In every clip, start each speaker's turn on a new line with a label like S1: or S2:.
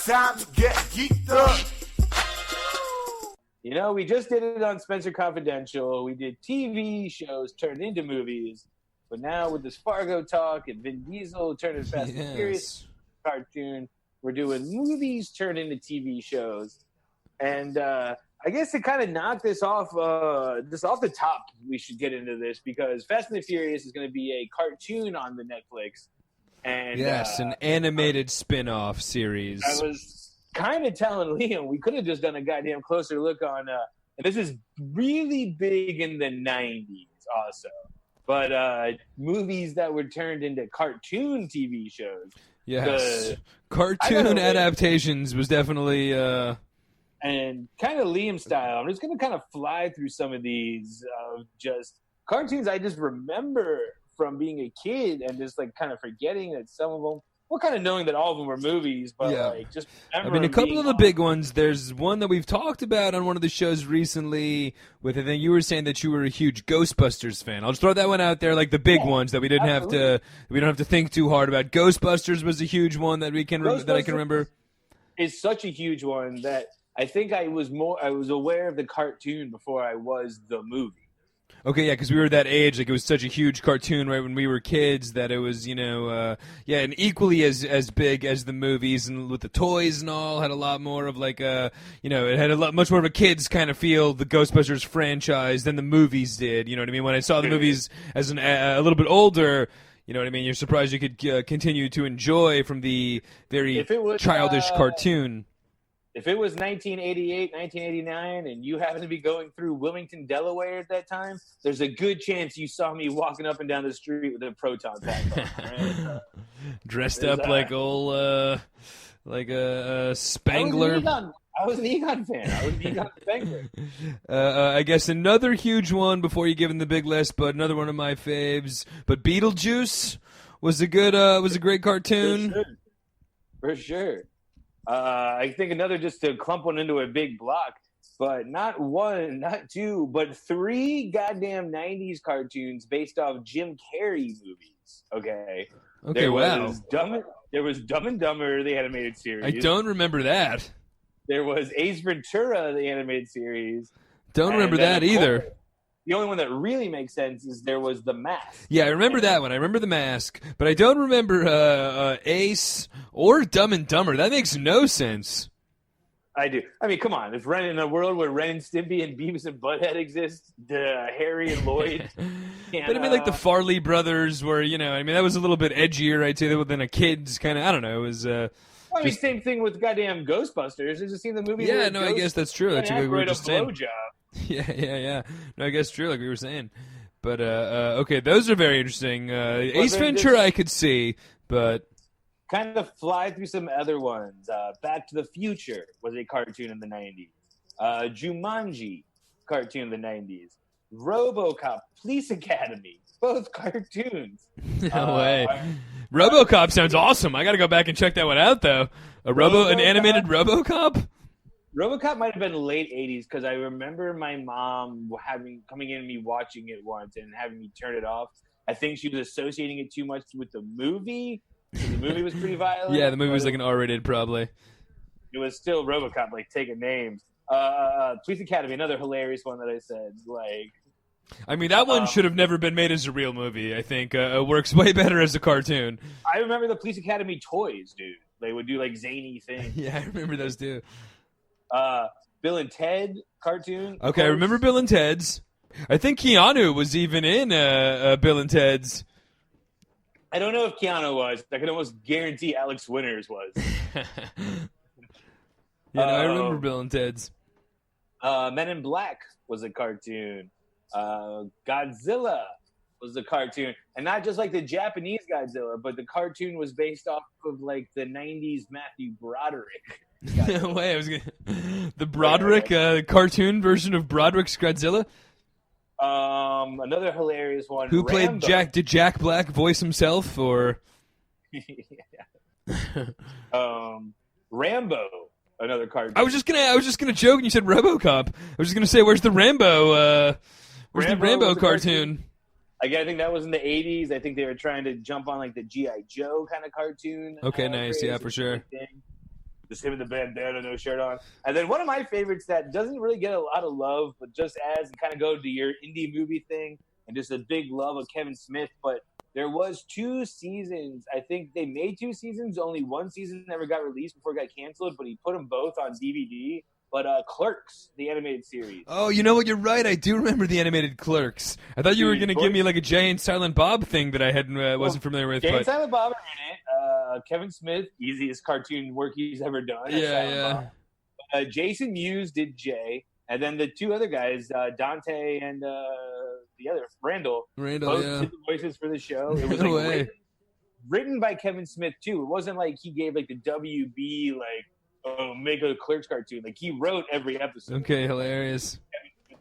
S1: time to get geeked up.
S2: You know, we just did it on Spencer Confidential. We did TV shows turned into movies. But now with this Fargo talk and Vin Diesel turning Fast and Furious cartoon, we're doing movies turned into TV shows. And I guess to kind of knock this off the top, we should get into this because Fast and the Furious is going to be a cartoon on the Netflix. And
S3: yes, an animated spin-off series.
S2: I was kind of telling Liam we could have just done a goddamn closer look on and this is really big in the 90s also. But movies that were turned into cartoon TV shows.
S3: Yes. Cartoon adaptations was definitely
S2: and kind of Liam style. I'm just going to kind of fly through some of these just cartoons I just remember from being a kid and just like kind of forgetting that some of them, well, kind of knowing that all of them were movies, but like just
S3: I mean, a couple of the big ones. There's one that we've talked about on one of the shows recently. With I think you were saying that you were a huge Ghostbusters fan. I'll just throw that one out there, like the big ones that we didn't have to. We don't have to think too hard about. Ghostbusters was a huge one that I can remember.
S2: It's such a huge one that I think I was aware of the cartoon before I was the movie.
S3: Okay, yeah, because we were that age, like it was such a huge cartoon right when we were kids that it was, and equally as big as the movies and with the toys and all, had a lot more of like it had much more of a kids kind of feel, the Ghostbusters franchise, than the movies did. You know what I mean? When I saw the movies as a little bit older, you know what I mean? You're surprised you could continue to enjoy from the very childish cartoon.
S2: If it was 1988, 1989, and you happened to be going through Wilmington, Delaware at that time, there's a good chance you saw me walking up and down the street with a proton pack on.
S3: Dressed up like old, like a Spangler.
S2: I was an Egon fan. I was an Egon Spangler.
S3: I guess another huge one before you give him the big list, but another one of my faves. But Beetlejuice was a great cartoon.
S2: For sure. I think another, just to clump one into a big block, but not one, not two, but three goddamn 90s cartoons based off Jim Carrey movies. Okay, there was Dumb and Dumber, the animated series.
S3: I don't remember that.
S2: There was Ace Ventura, the animated series.
S3: Don't remember that either.
S2: The only one that really makes sense is there was The Mask.
S3: Yeah, I remember that one. I remember The Mask. But I don't remember Ace or Dumb and Dumber. That makes no sense.
S2: I do. I mean, come on. If in a world where Ren and Stimpy and Beavis and Butthead exist, Harry and Lloyd.
S3: But I mean, like the Farley brothers were, that was a little bit edgier, I'd say, than a kid's kind of, I don't know. It was...
S2: I mean, same thing with goddamn Ghostbusters. Did you see the movie?
S3: Yeah, no, I guess that's true. That's what we were just saying.
S2: Blowjob.
S3: Yeah. No, I guess true, like we were saying. But, okay, those are very interesting. Ace Ventura I could see, but...
S2: Kind of fly through some other ones. Back to the Future was a cartoon in the 90s. Jumanji, cartoon in the 90s. RoboCop, Police Academy, both cartoons.
S3: No way. RoboCop sounds awesome. I got to go back and check that one out, though. An animated RoboCop?
S2: RoboCop might have been late 80s because I remember my mom coming in and me watching it once and having me turn it off. I think she was associating it too much with the movie. The movie was pretty violent.
S3: Yeah, the movie was like an R-rated probably.
S2: It was still RoboCop, like taking names. Police Academy, another hilarious one that I said. Like,
S3: I mean, that one should have never been made as a real movie. I think it works way better as a cartoon.
S2: I remember the Police Academy toys, dude. They would do like zany things.
S3: Yeah, I remember those too.
S2: Bill and Ted cartoon.
S3: Okay, I remember Bill and Ted's. I think Keanu was even in Bill and Ted's.
S2: I don't know if Keanu was. I can almost guarantee Alex Winters was.
S3: I remember Bill and Ted's.
S2: Men in Black was a cartoon. Godzilla was a cartoon. And not just like the Japanese Godzilla, but the cartoon was based off of like the 90s Matthew Broderick.
S3: No way. The Broderick cartoon version of Broderick's Godzilla?
S2: Another hilarious one.
S3: Who played Jack? Did Jack Black voice himself, or?
S2: Rambo, another cartoon.
S3: I was just gonna joke, and you said RoboCop. I was just gonna say, where's the Rambo? Where's the Rambo cartoon?
S2: Again, I think that was in the 80s. I think they were trying to jump on like the G.I. Joe kind of cartoon.
S3: Okay, nice. Yeah, for sure.
S2: Just him in the bandana, no shirt on. And then one of my favorites that doesn't really get a lot of love, but just as kind of go to your indie movie thing and just a big love of Kevin Smith. But there was 2 seasons. I think they made 2 seasons. Only one season never got released before it got canceled, but he put them both on DVD. But Clerks, the animated series.
S3: Oh, you know what? You're right. I do remember the animated Clerks. I thought you were going to give me like a Jay and Silent Bob thing that I wasn't familiar with.
S2: Jay and Silent Bob are in it. Kevin Smith, easiest cartoon work he's ever done.
S3: Yeah.
S2: Jason Mewes did Jay, and then the 2 other guys, Dante and the other Randall, both did the voices for the show. It was written by Kevin Smith too. It wasn't like he gave like the WB make a Clerks cartoon. Like he wrote every episode.
S3: Okay, hilarious.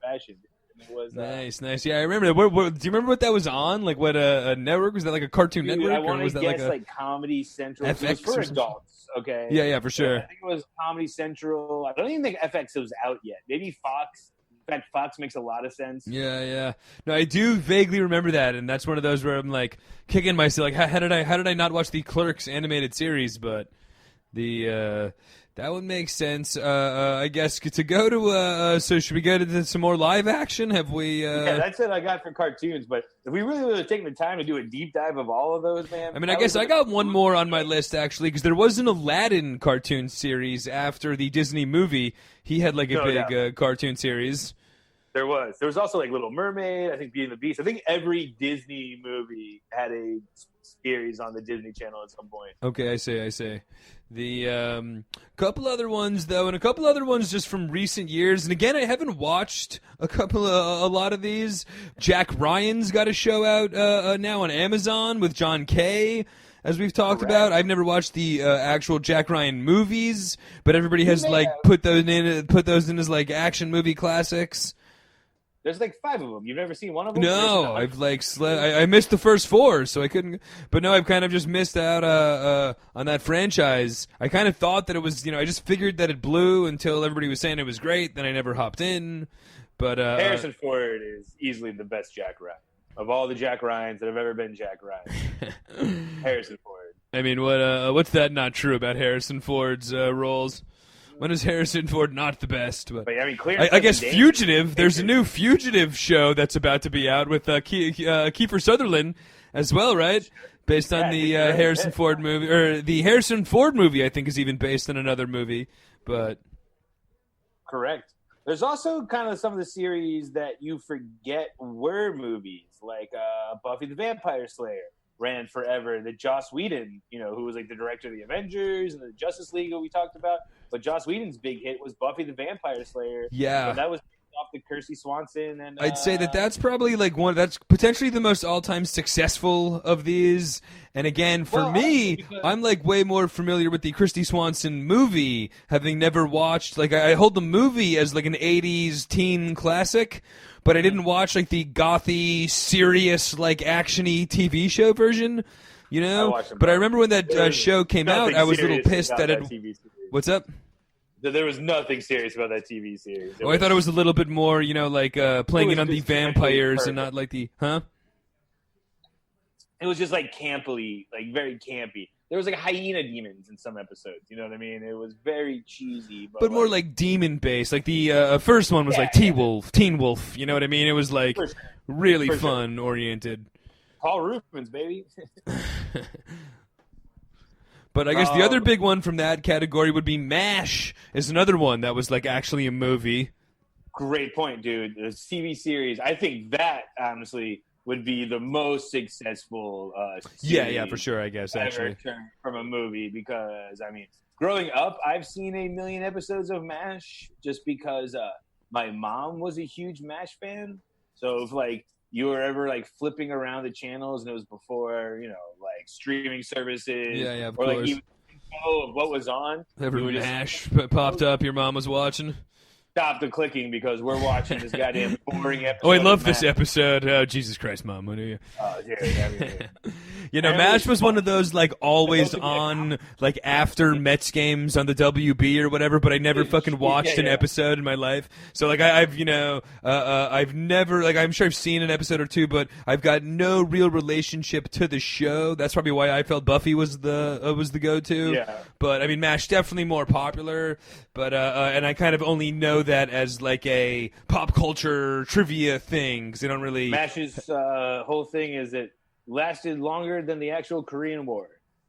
S2: Fashion. It was
S3: nice. Yeah, I remember that. Do you remember what that was on? Like what a network was that? Like a Cartoon Network?
S2: I want
S3: or was
S2: to
S3: that
S2: guess like Comedy Central.
S3: FX
S2: it was for adults. Okay.
S3: Yeah, for sure.
S2: I think it was Comedy Central. I don't even think FX was out yet. Maybe Fox. In fact, Fox makes a lot of sense.
S3: Yeah. No, I do vaguely remember that, and that's one of those where I'm like kicking myself. Like, how did I not watch the Clerks animated series? But the that would make sense. I guess to go to. So should we go to some more live action? Have we?
S2: Yeah, that's it. I got for cartoons. But if we really would have taken the time to do a deep dive of all of those, man.
S3: I mean, I guess I got one more on my list actually, because there was an Aladdin cartoon series after the Disney movie. He had like a big cartoon series.
S2: There was. There was also like Little Mermaid. I think Beauty and the Beast. I think every Disney movie had a series on the Disney Channel at some point.
S3: Okay, I say. The couple other ones though, and a couple other ones just from recent years. And again, I haven't watched a lot of these. Jack Ryan's got a show out now on Amazon with John Kay, as we've talked about. I've never watched the actual Jack Ryan movies, but everybody has put those in as like action movie classics.
S2: There's like 5 of them. You've never seen one of them?
S3: No, I've I missed the first 4, so I couldn't. But no, I've kind of just missed out on that franchise. I kind of thought that it was, I just figured that it blew until everybody was saying it was great. Then I never hopped in. But
S2: Harrison Ford is easily the best Jack Ryan of all the Jack Ryans that have ever been Jack Ryan. Harrison Ford.
S3: I mean, what's that not true about Harrison Ford's roles? When is Harrison Ford not the best? But
S2: I mean, clearly,
S3: I guess Fugitive. There's a new Fugitive show that's about to be out with Kiefer Sutherland as well, right? Based on the Harrison Ford movie, or the Harrison Ford movie, I think is even based on another movie. But
S2: correct. There's also kind of some of the series that you forget were movies, like Buffy the Vampire Slayer. Ran forever. The Joss Whedon, who was like the director of the Avengers and the Justice League that we talked about. But Joss Whedon's big hit was Buffy the Vampire Slayer.
S3: Yeah.
S2: So that was off the Kirstie Swanson. And
S3: I'd say that's probably like that's potentially the most all-time successful of these. And again, for me, I'm like way more familiar with the Kirstie Swanson movie, having never watched. Like I hold the movie as like an 80s teen classic. But I didn't watch like the gothy, serious, like action-y TV show version, But I remember when that show came out, I was a little pissed that it. What's up?
S2: There was nothing serious about that TV series.
S3: I thought it was a little bit more, like playing it on the vampires and not like the
S2: It was just like campily, like very campy. There was like hyena demons in some episodes. You know what I mean? It was very cheesy, but
S3: more like demon based. Like the first one was like Teen Wolf. You know what I mean? It was like really fun oriented.
S2: Paul Rubens, baby.
S3: But I guess the other big one from that category would be MASH. Is another one that was like actually a movie.
S2: Great point, dude. The TV series. I think that honestly would be the most successful
S3: yeah, for sure, I guess, actually.
S2: From a movie, because, I mean, growing up, I've seen 1 million episodes of MASH just because my mom was a huge MASH fan. So if, like, you were ever, like, flipping around the channels and it was before, like, streaming services.
S3: Yeah, of
S2: or,
S3: course.
S2: like, even of what was on.
S3: Every MASH popped up, your mom was watching.
S2: Stop the clicking because we're watching this goddamn boring episode.
S3: Oh, I love this episode. Oh, Jesus Christ, Mom. What are you?
S2: Oh, dude.
S3: You know, MASH was one of those like always on, like after Mets games on the WB or whatever, but I never fucking watched an episode in my life. So like I've you know I've never, like, I'm sure I've seen an episode or two, but I've got no real relationship to the show. That's probably why I felt Buffy was the go-to.
S2: Yeah.
S3: But I mean, MASH definitely more popular. But and I kind of only know that as like a pop culture trivia thing, because they don't really.
S2: MASH's whole thing is it lasted longer than the actual Korean War.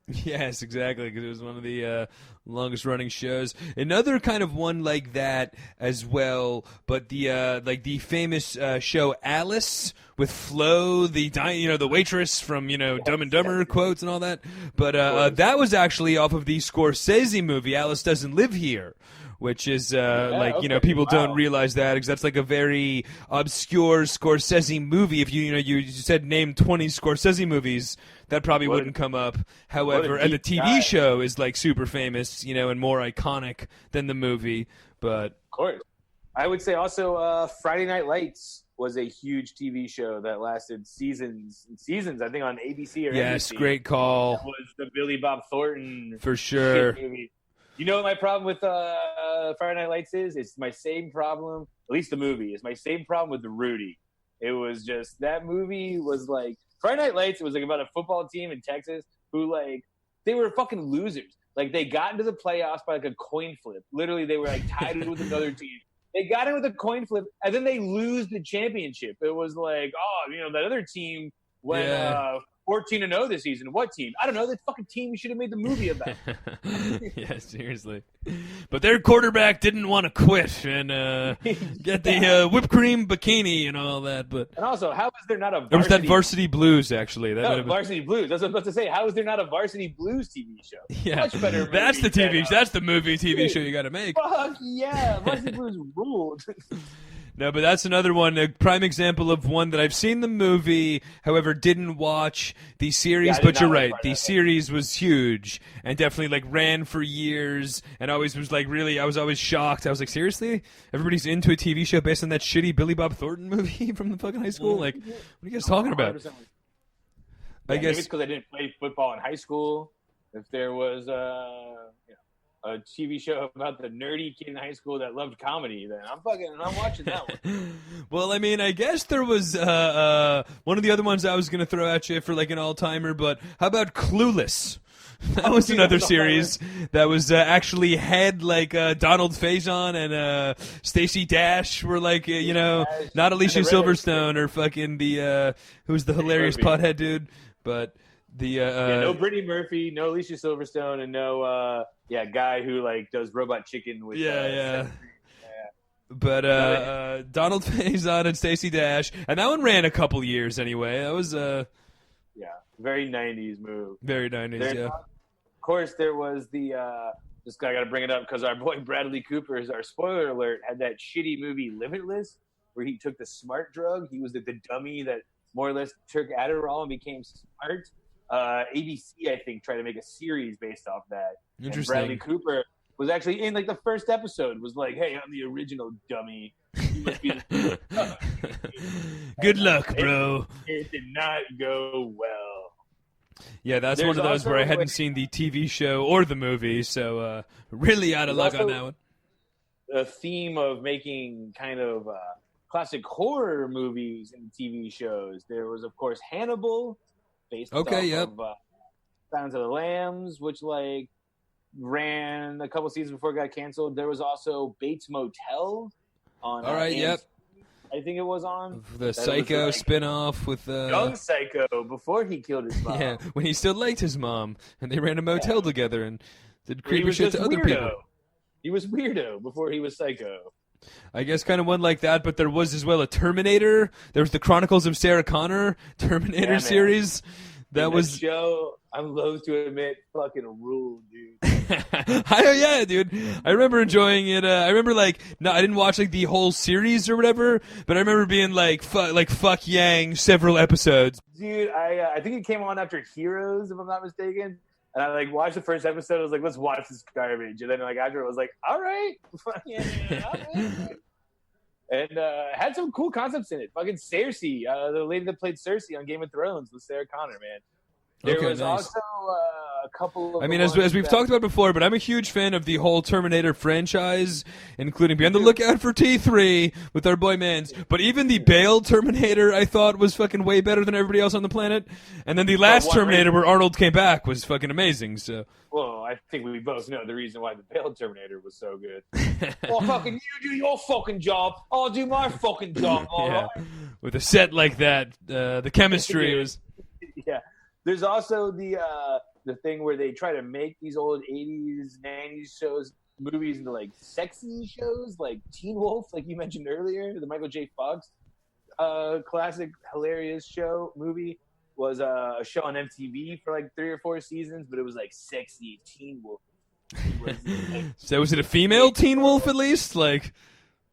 S3: Yes, exactly, because it was one of the longest running shows. Another kind of one like that as well, but the like the famous show Alice with Flo, the waitress from Dumb and Dumber quotes and all that. But that was actually off of the Scorsese movie Alice Doesn't Live Here. Which is people don't realize that, because that's like a very obscure Scorsese movie. If you said name 20 Scorsese movies, that probably wouldn't come up. However, and the TV show is like super famous, and more iconic than the movie. But
S2: of course, I would say also Friday Night Lights was a huge TV show that lasted seasons and seasons. I think on ABC or
S3: yes,
S2: NBC.
S3: Great call.
S2: That was the Billy Bob Thornton
S3: for sure.
S2: Movie. You know what my problem with Friday Night Lights is? It's my same problem, at least the movie, it's my same problem with the Rudy. It was just, that movie was like, Friday Night Lights, it was like about a football team in Texas who like, they were fucking losers. Like they got into the playoffs by like a coin flip. Literally, they were like tied with another team. They got in with a coin flip, and then they lose the championship. It was like, that other team went 14-0 this season. What team? I don't know. That fucking team you should have made the movie about.
S3: Yeah, seriously. But their quarterback didn't want to quit and get the whipped cream bikini and all that.
S2: And also, how is there not a Varsity?
S3: There was that Varsity Blues, actually.
S2: Varsity Blues. That's what I was about to say. How is there not a Varsity Blues TV show?
S3: Yeah,
S2: much better.
S3: That's the TV. That's the movie TV show you got to make.
S2: Fuck yeah, Varsity Blues ruled.
S3: No, but that's another one, a prime example of one that I've seen the movie, however, didn't watch the series, but you're right. The series was huge and definitely like ran for years, and always was like really, I was always shocked. I was like, seriously? Everybody's into a TV show based on that shitty Billy Bob Thornton movie from the fucking high school? Like, what are you guys talking about?
S2: I guess maybe it's because I didn't play football in high school. If there was a TV show about the nerdy kid in high school that loved comedy, then I'm watching that one.
S3: Well, I mean, I guess there was one of the other ones I was going to throw at you for like an all-timer, but how about Clueless? That was another series that was actually had like Donald Faison and Stacey Dash were like, not Alicia Silverstone or fucking who's the hilarious pothead dude, but no Brittany Murphy, no Alicia Silverstone, and no guy who like does Robot Chicken with But Donald Faison and Stacey Dash, and that one ran a couple years anyway. That was very 90s move. Very 90s, yeah.
S2: Of course, there was the this guy. I got to bring it up because our boy Bradley Cooper is our spoiler alert. Had that shitty movie Limitless, where he took the smart drug. He was the dummy that more or less took Adderall and became smart. ABC, I think, tried to make a series based off that.
S3: Interesting.
S2: And Bradley Cooper was actually in like the first episode. Was like, "Hey, I'm the original dummy." You must be
S3: Good luck, bro.
S2: It did not go well.
S3: Yeah, that's one of those where I hadn't seen the TV show or the movie, so really out of luck on that one.
S2: A theme of making kind of classic horror movies and TV shows. There was, of course, Hannibal. Based off of Sounds of the Lambs, which like ran a couple seasons before it got canceled. There was also Bates Motel on.
S3: All right, yep.
S2: I think it was on
S3: the Psycho spinoff with
S2: young Psycho before he killed his mom.
S3: Yeah, when he still liked his mom, and they ran a motel together and did creepy shit to other people.
S2: He was weirdo before he was Psycho.
S3: I guess kind of one like that, but there was as well a Terminator. There was the Chronicles of Sarah Connor Terminator series. That was
S2: show. I'm loath to admit, fucking ruled, dude.
S3: Yeah, dude. I remember enjoying it. I remember I didn't watch like the whole series or whatever, but I remember being like fuck Yang several episodes.
S2: Dude, I think it came on after Heroes, if I'm not mistaken. And I like watched the first episode. I was like, let's watch this garbage. And then like after it was like, all right. And had some cool concepts in it. Fucking Cersei, the lady that played Cersei on Game of Thrones was Sarah Connor, man. There
S3: Okay,
S2: was
S3: nice.
S2: also a couple of.
S3: I mean, as we've talked about before, but I'm a huge fan of the whole Terminator franchise, including be on the lookout for T3 with our boy Mans. But even the Bale Terminator, I thought was fucking way better than everybody else on the planet. And then the last Terminator, where Arnold came back, was fucking amazing. So.
S2: Well, I think we both know the reason why the Bale Terminator was so good. Well, fucking you do your fucking job, I'll do my fucking job. All
S3: Yeah.
S2: right.
S3: With a set like that, the chemistry was.
S2: Yeah. There's also the thing where they try to make these old 80s, 90s shows, movies into like sexy shows, like Teen Wolf, like you mentioned earlier, the Michael J. Fox classic, hilarious movie. Was a show on MTV for like 3 or 4 seasons, but it was like sexy Teen Wolf.
S3: So was it a female Teen Wolf at least? Like,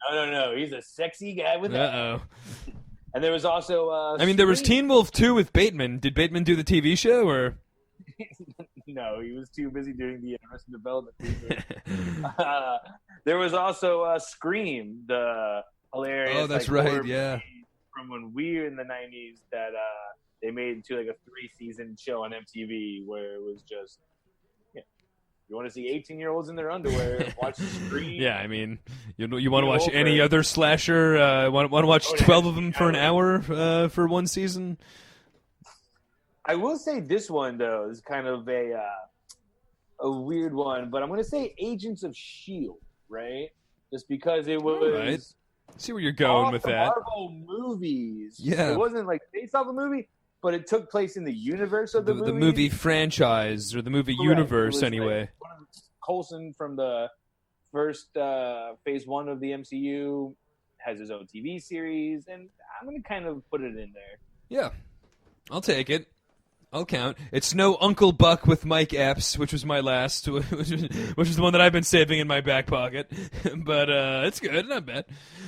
S2: no, he's a sexy guy with that.
S3: uh-oh.
S2: And there was also
S3: I mean, there was Teen Wolf 2 with Bateman. Did Bateman do the TV show, or?
S2: No, he was too busy doing the Arrested Development. There was also Scream, the hilarious.
S3: Oh, that's
S2: like,
S3: right, yeah.
S2: From when we were in the 90s that they made into like a 3-season show on MTV where it was just, you want to see 18-year-olds in their underwear, watch Scream.
S3: Yeah, I mean, you want to watch any other slasher? Want to watch 12 of them for an hour for one season?
S2: I will say this one though is kind of a weird one, but I'm going to say Agents of S.H.I.E.L.D., right? Just because it was.
S3: Right. See where you're going with that.
S2: Marvel movies.
S3: Yeah.
S2: It wasn't like based off a movie, but it took place in the universe of the movie.
S3: The movie franchise, or the movie universe, anyway.
S2: Like Coulson from the first phase 1 of the MCU has his own TV series, and I'm going to kind of put it in there.
S3: Yeah. I'll take it. I'll count. It's no Uncle Buck with Mike Epps, which was my last, which is the one that I've been saving in my back pocket. But it's good, not bad.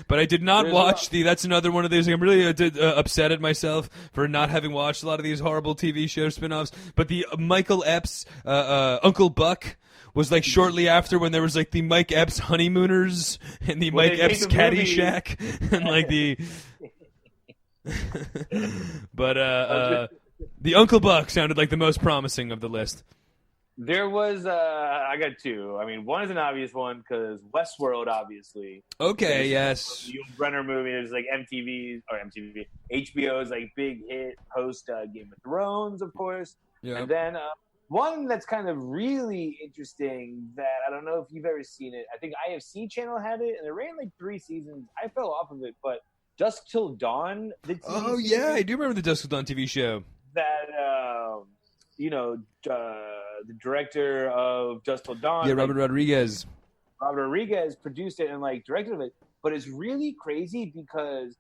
S3: But I did not watch that's another one of these. I'm really upset at myself for not having watched a lot of these horrible TV show spinoffs. But the Michael Epps, Uncle Buck, was like shortly after when there was like the Mike Epps Honeymooners and the Mike Epps Caddyshack and like the. But the Uncle Buck sounded like the most promising of the list.
S2: There was, I got 2. I mean, one is an obvious one because Westworld, obviously.
S3: Okay, yes.
S2: The Yul Brynner movie is like HBO's like big hit post Game of Thrones, of course.
S3: Yeah.
S2: And then one that's kind of really interesting that I don't know if you've ever seen it. I think IFC Channel had it, and it ran like 3 seasons. I fell off of it, but Dusk Till Dawn.
S3: Oh, yeah, I do remember the Dusk Till Dawn TV show.
S2: That, the director of Dusk Till Dawn.
S3: Yeah, Robert Rodriguez.
S2: Robert Rodriguez produced it and like directed it. But it's really crazy because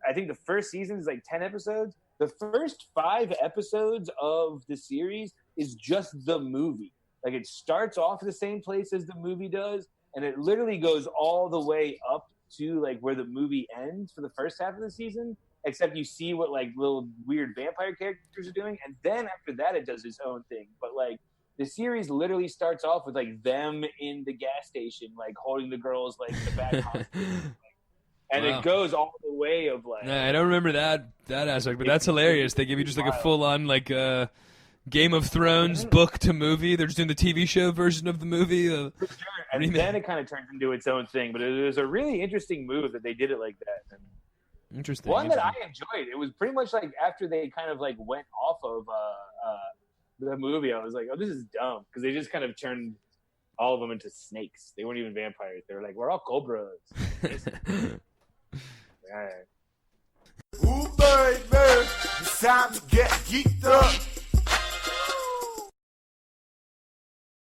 S2: I think the first season is like 10 episodes. The first 5 episodes of the series is just the movie. Like it starts off the same place as the movie does, and it literally goes all the way up to like where the movie ends for the first half of the season. Except you see what like little weird vampire characters are doing, and then after that it does its own thing. But like the series literally starts off with like them in the gas station, like holding the girls like the back hostage. And
S3: wow.
S2: It goes all the way of like.
S3: I don't remember that aspect, but that's hilarious. They give you just like a full on like Game of Thrones book to movie. They're just doing the TV show version of the movie.
S2: For sure. And then it kind of turns into its own thing. But it was a really interesting move that they did it like that. And
S3: interesting.
S2: One that I enjoyed. It was pretty much like after they kind of like went off of the movie, I was like, oh, this is dumb. Because they just kind of turned all of them into snakes. They weren't even vampires. They were like, we're all cobras.
S1: Ooh, baby, it's time to get geeked up.